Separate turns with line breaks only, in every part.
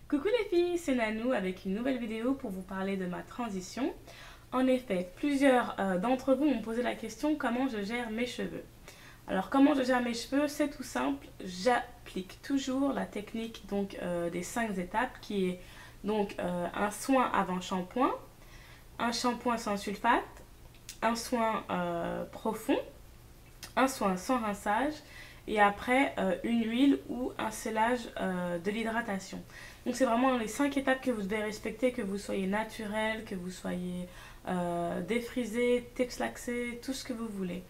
Coucou les filles, c'est Nanou avec une nouvelle vidéo pour vous parler de ma transition. En effet, plusieurs d'entre vous m'ont posé la question comment je gère mes cheveux. Alors comment je gère mes cheveux, c'est tout simple, j'applique toujours la technique des 5 étapes qui est un soin avant shampoing, un shampoing sans sulfate, un soin profond, un soin sans rinçage et après une huile ou un scellage de l'hydratation. Donc c'est vraiment les 5 étapes que vous devez respecter, que vous soyez naturel, que vous soyez défrisé, texlaxé, tout ce que vous voulez.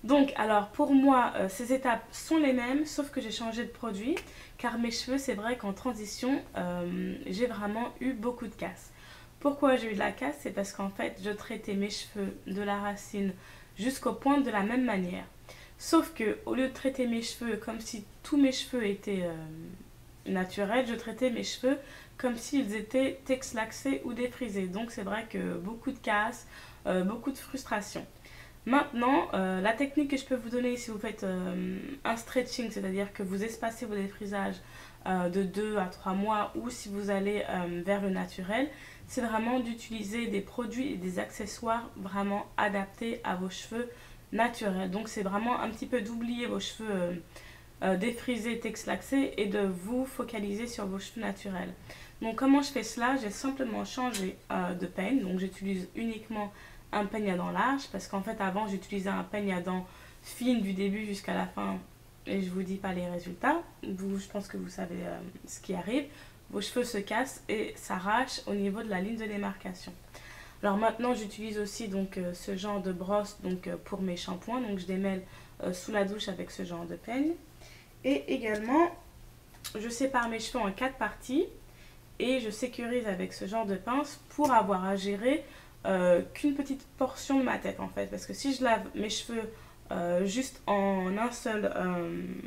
Donc alors pour moi ces étapes sont les mêmes sauf que j'ai changé de produit car mes cheveux c'est vrai qu'en transition j'ai vraiment eu beaucoup de casse. Pourquoi j'ai eu de la casse? C'est parce qu'en fait je traitais mes cheveux de la racine jusqu'aux pointes de la même manière. Sauf que au lieu de traiter mes cheveux comme si tous mes cheveux étaient naturels, je traitais mes cheveux comme s'ils étaient texlaxés ou défrisés. Donc c'est vrai que beaucoup de casse, beaucoup de frustration. Maintenant, la technique que je peux vous donner si vous faites un stretching, c'est-à-dire que vous espacez vos défrisages de 2 à 3 mois ou si vous allez vers le naturel, c'est vraiment d'utiliser des produits et des accessoires vraiment adaptés à vos cheveux naturels. Donc c'est vraiment un petit peu d'oublier vos cheveux défrisés, texlaxés et de vous focaliser sur vos cheveux naturels. Donc comment je fais cela? J'ai simplement changé de peigne, donc j'utilise uniquement un peigne à dents large parce qu'en fait avant j'utilisais un peigne à dents fine du début jusqu'à la fin et je vous dis pas les résultats. Vous, je pense que vous savez ce qui arrive. Vos cheveux se cassent et s'arrachent au niveau de la ligne de démarcation. Alors maintenant j'utilise aussi ce genre de brosse pour mes shampoings, donc je démêle sous la douche avec ce genre de peigne. Et également je sépare mes cheveux en 4 parties et je sécurise avec ce genre de pince pour avoir à gérer qu'une petite portion de ma tête en fait, parce que si je lave mes cheveux juste en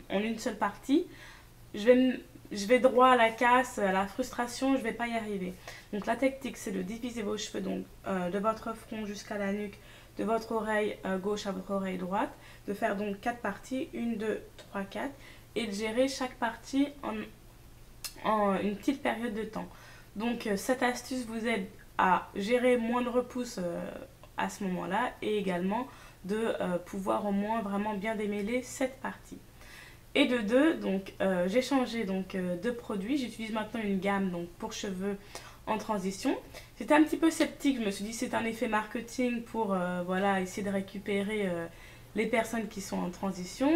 une seule partie, je vais droit à la casse, à la frustration, je vais pas y arriver. Donc la technique c'est de diviser vos cheveux de votre front jusqu'à la nuque, de votre oreille gauche à votre oreille droite, de faire donc 4 parties, 1, 2, 3, 4, et de gérer chaque partie en une petite période de temps. Donc cette astuce vous aide à gérer moins de repousses à ce moment-là et également de pouvoir au moins vraiment bien démêler cette partie. Et de deux, j'ai changé de produit. J'utilise maintenant une gamme pour cheveux en transition. J'étais un petit peu sceptique, je me suis dit c'est un effet marketing pour voilà, essayer de récupérer les personnes qui sont en transition.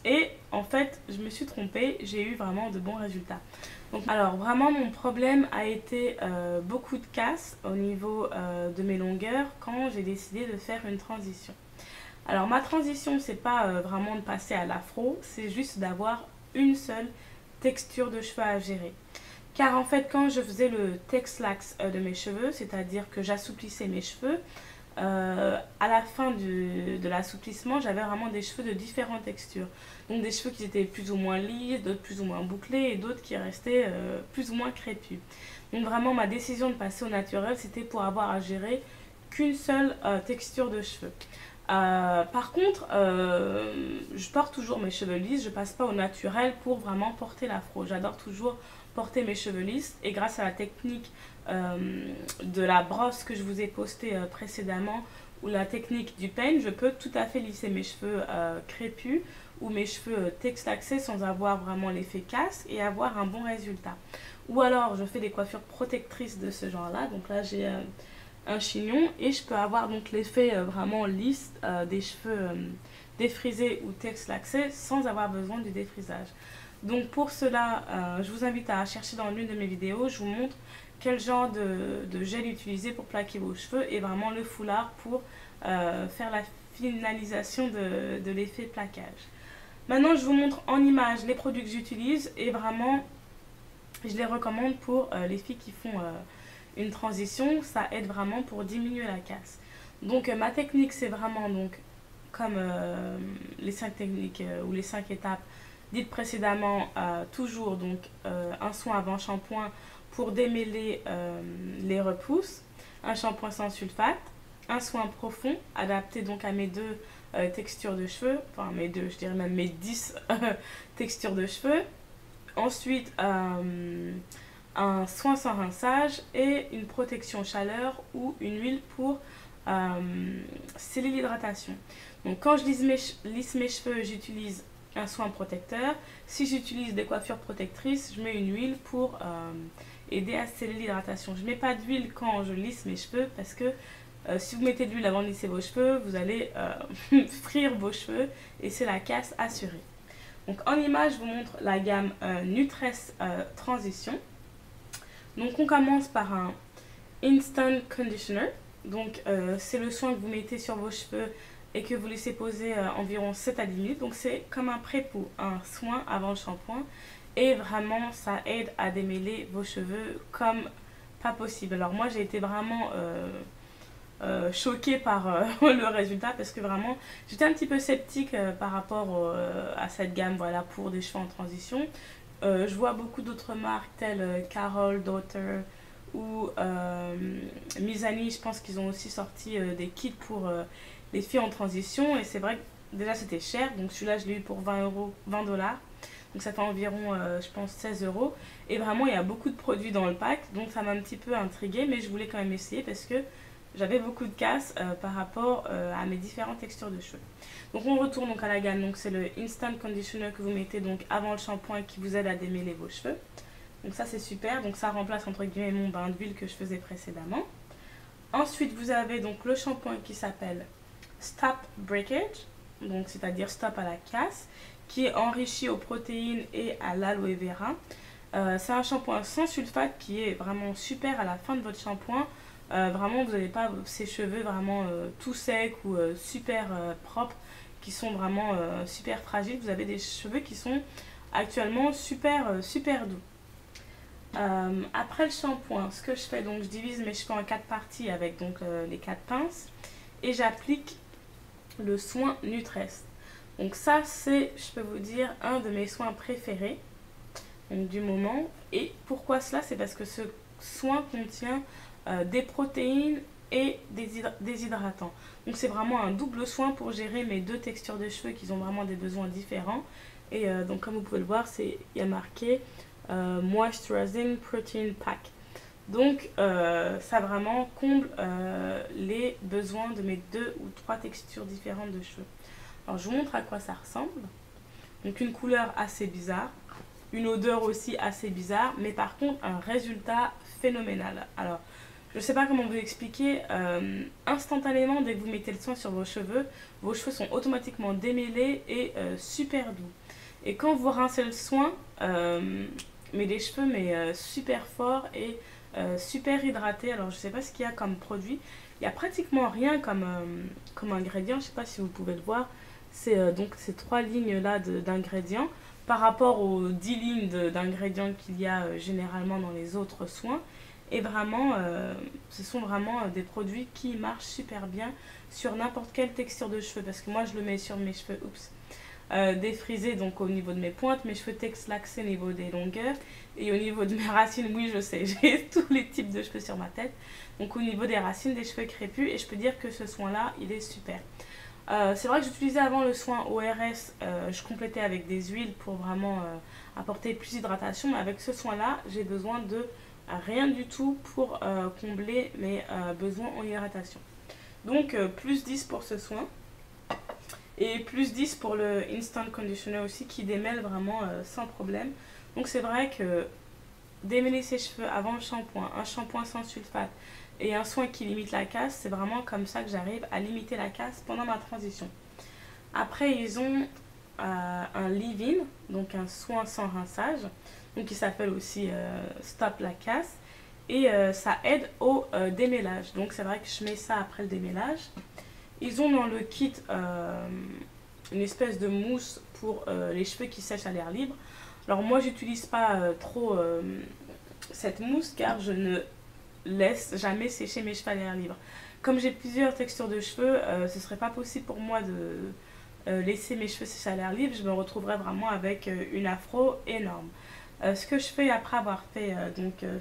Et en fait, je me suis trompée, j'ai eu vraiment de bons résultats. Donc, alors vraiment mon problème a été beaucoup de casse au niveau de mes longueurs quand j'ai décidé de faire une transition. Alors ma transition c'est pas vraiment de passer à l'afro, c'est juste d'avoir une seule texture de cheveux à gérer. Car en fait quand je faisais le texlax de mes cheveux, c'est-à-dire que j'assouplissais mes cheveux, à la fin de l'assouplissement, j'avais vraiment des cheveux de différentes textures. Donc des cheveux qui étaient plus ou moins lisses, d'autres plus ou moins bouclés et d'autres qui restaient plus ou moins crépus. Donc vraiment ma décision de passer au naturel, c'était pour avoir à gérer qu'une seule texture de cheveux. Par contre, je porte toujours mes cheveux lisses, je passe pas au naturel pour vraiment porter l'afro. J'adore toujours porter mes cheveux lisses et grâce à la technique de la brosse que je vous ai postée précédemment ou la technique du peigne, je peux tout à fait lisser mes cheveux crépus ou mes cheveux texlaxés sans avoir vraiment l'effet casse et avoir un bon résultat. Ou alors je fais des coiffures protectrices de ce genre là, donc là j'ai un chignon et je peux avoir donc l'effet vraiment lisse des cheveux défrisés ou texlaxés sans avoir besoin du défrisage. Donc pour cela, je vous invite à chercher dans l'une de mes vidéos, je vous montre quel genre de gel utiliser pour plaquer vos cheveux et vraiment le foulard pour faire la finalisation de l'effet plaquage. Maintenant je vous montre en image les produits que j'utilise et vraiment je les recommande pour les filles qui font une transition, ça aide vraiment pour diminuer la casse. Donc ma technique c'est vraiment comme les 5 techniques ou les 5 étapes dites précédemment, toujours un soin avant shampoing pour démêler les repousses, un shampoing sans sulfate, un soin profond adapté à mes deux textures de cheveux, enfin mes deux, je dirais même mes 10 textures de cheveux, Ensuite, un soin sans rinçage et une protection chaleur ou une huile pour sceller l'hydratation. Donc quand je lisse mes cheveux, j'utilise un soin protecteur. Si j'utilise des coiffures protectrices, je mets une huile pour aider à sceller l'hydratation. Je ne mets pas d'huile quand je lisse mes cheveux parce que si vous mettez de l'huile avant de lisser vos cheveux, vous allez frire vos cheveux et c'est la casse assurée. Donc en image, je vous montre la gamme Nutresse Transition. Donc on commence par un Instant Conditioner. Donc c'est le soin que vous mettez sur vos cheveux et que vous laissez poser environ 7 à 10 minutes. Donc c'est comme un pré-pou, un soin avant le shampoing. Et vraiment ça aide à démêler vos cheveux comme pas possible. Alors moi j'ai été vraiment choquée par le résultat parce que vraiment j'étais un petit peu sceptique par rapport à cette gamme, voilà, pour des cheveux en transition. Je vois beaucoup d'autres marques telles Carol Daughter ou Mizani, je pense qu'ils ont aussi sorti des kits pour les filles en transition et c'est vrai que déjà c'était cher, donc celui-là je l'ai eu pour 20 euros, 20 dollars. Donc ça fait environ, je pense, 16 euros. Et vraiment, il y a beaucoup de produits dans le pack. Donc ça m'a un petit peu intriguée. Mais je voulais quand même essayer parce que j'avais beaucoup de casse par rapport à mes différentes textures de cheveux. Donc on retourne donc à la gamme. Donc c'est le Instant Conditioner que vous mettez donc avant le shampoing qui vous aide à démêler vos cheveux. Donc ça c'est super. Donc ça remplace entre guillemets mon bain d'huile que je faisais précédemment. Ensuite vous avez donc le shampoing qui s'appelle Stop Breakage. Donc c'est-à-dire stop à la casse, qui est enrichi aux protéines et à l'aloe vera. C'est un shampoing sans sulfate qui est vraiment super à la fin de votre shampoing. Vraiment, vous n'avez pas ces cheveux vraiment tout secs ou super propres, qui sont vraiment super fragiles. Vous avez des cheveux qui sont actuellement super doux. Après le shampoing, ce que je fais, donc je divise mes cheveux en 4 parties avec donc les 4 pinces et j'applique le soin Nutresse. Donc ça c'est, je peux vous dire, un de mes soins préférés donc, du moment. Et pourquoi cela? C'est parce que ce soin contient des protéines et des hydratants. Donc c'est vraiment un double soin pour gérer mes deux textures de cheveux qui ont vraiment des besoins différents. Et donc comme vous pouvez le voir, il y a marqué Moisturizing Protein Pack. Donc ça vraiment comble les besoins de mes 2 ou 3 textures différentes de cheveux. Alors je vous montre à quoi ça ressemble. Donc une couleur assez bizarre, une odeur aussi assez bizarre, mais par contre un résultat phénoménal. Alors je ne sais pas comment vous expliquer, instantanément dès que vous mettez le soin sur vos cheveux sont automatiquement démêlés et super doux. Et quand vous rincez le soin, mais les cheveux super forts et super hydratés. Alors je ne sais pas ce qu'il y a comme produit, il n'y a pratiquement rien comme ingrédient, je ne sais pas si vous pouvez le voir. C'est donc ces 3 lignes là d'ingrédients par rapport aux 10 lignes d'ingrédients qu'il y a généralement dans les autres soins. Et vraiment, ce sont vraiment des produits qui marchent super bien sur n'importe quelle texture de cheveux. Parce que moi, je le mets sur mes cheveux défrisés, donc au niveau de mes pointes, mes cheveux texlaxés au niveau des longueurs. Et au niveau de mes racines, oui, je sais, j'ai tous les types de cheveux sur ma tête. Donc au niveau des racines, des cheveux crépus. Et je peux dire que ce soin-là, il est super. C'est vrai que j'utilisais avant le soin ORS, je complétais avec des huiles pour vraiment apporter plus d'hydratation. Mais avec ce soin-là, j'ai besoin de rien du tout pour combler mes besoins en hydratation. Donc plus 10 pour ce soin. Et plus 10 pour le Instant Conditioner aussi qui démêle vraiment sans problème. Donc c'est vrai que démêler ses cheveux avant le shampoing, un shampoing sans sulfate et un soin qui limite la casse, c'est vraiment comme ça que j'arrive à limiter la casse pendant ma transition. Après ils ont un leave-in, donc un soin sans rinçage, donc qui s'appelle aussi Stop la casse. Et ça aide au démêlage. Donc c'est vrai que je mets ça après le démêlage. Ils ont dans le kit une espèce de mousse pour les cheveux qui sèchent à l'air libre. Alors moi j'utilise pas trop cette mousse car je ne laisse jamais sécher mes cheveux à l'air libre. Comme j'ai plusieurs textures de cheveux, ce serait pas possible pour moi de laisser mes cheveux sécher à l'air libre. Je me retrouverais vraiment avec une afro énorme. Ce que je fais après avoir fait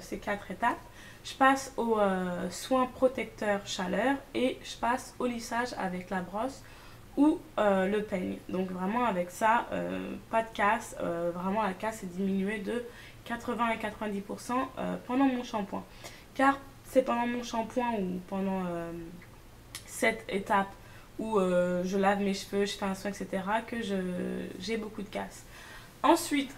ces 4 étapes, je passe au soin protecteur chaleur et je passe au lissage avec la brosse ou le peigne. Donc vraiment avec ça, pas de casse, vraiment la casse est diminuée de 80 à 90% pendant mon shampoing. Car c'est pendant mon shampoing ou pendant cette étape où je lave mes cheveux, je fais un soin, etc. que j'ai beaucoup de casse. Ensuite,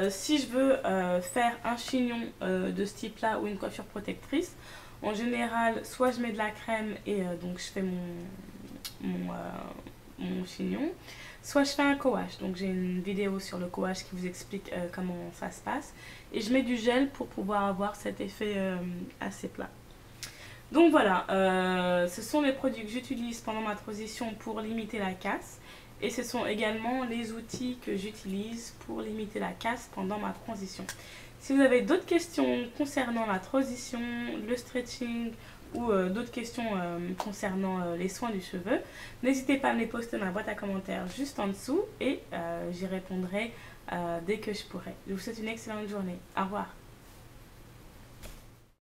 si je veux faire un chignon de ce type-là ou une coiffure protectrice, en général, soit je mets de la crème et donc je fais mon chignon, soit je fais un coage. Donc j'ai une vidéo sur le coage qui vous explique comment ça se passe. Et je mets du gel pour pouvoir avoir cet effet assez plat. Donc voilà, ce sont les produits que j'utilise pendant ma transition pour limiter la casse. Et ce sont également les outils que j'utilise pour limiter la casse pendant ma transition. Si vous avez d'autres questions concernant la transition, le stretching ou d'autres questions concernant les soins du cheveu, n'hésitez pas à me les poster dans la boîte à commentaires juste en dessous et j'y répondrai dès que je pourrai. Je vous souhaite une excellente journée. Au revoir.